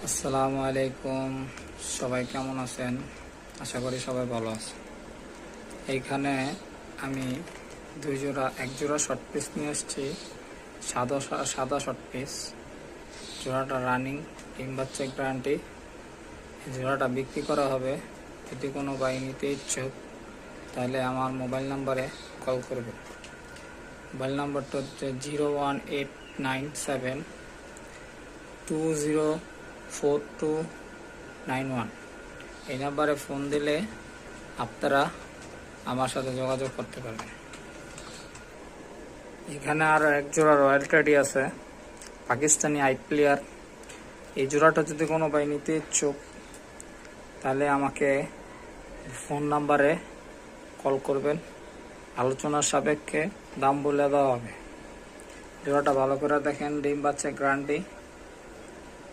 আসসালামু আলাইকুম। সবাই কেমন আছেন? আশা করি সবাই ভালো আছে। এইখানে আমি এক জোড়া শর্ট পিস নিয়ে এসেছি। সাদা শর্ট পিস। জোড়াটা রানিং, ডিম বাচ্চা গ্যারান্টি। জোড়াটা বিক্রি করা হবে। যদি কোনো ভাই নিতে ইচ্ছুক তাহলে আমার মোবাইল নাম্বারে কল করবে। মোবাইল নাম্বারটা হচ্ছে 01897204291। এই নাম্বারে ফোন দিলে আপনারা আমার সাথে যোগাযোগ করতে পারবেন। এখানে আরও এক জোড়া রয়্যাল টেডি আছে, পাকিস্তানি আই প্লেয়ার। এই জোড়াটা যদি কোনো ভাই নিতে ইচ্ছুক তাহলে আমাকে ফোন নাম্বারে কল করবেন। আলোচনার সাপেক্ষে দাম বলে দেওয়া হবে। জোড়াটা ভালো করে দেখেন, ডিম বাচ্চা গ্যারান্টি।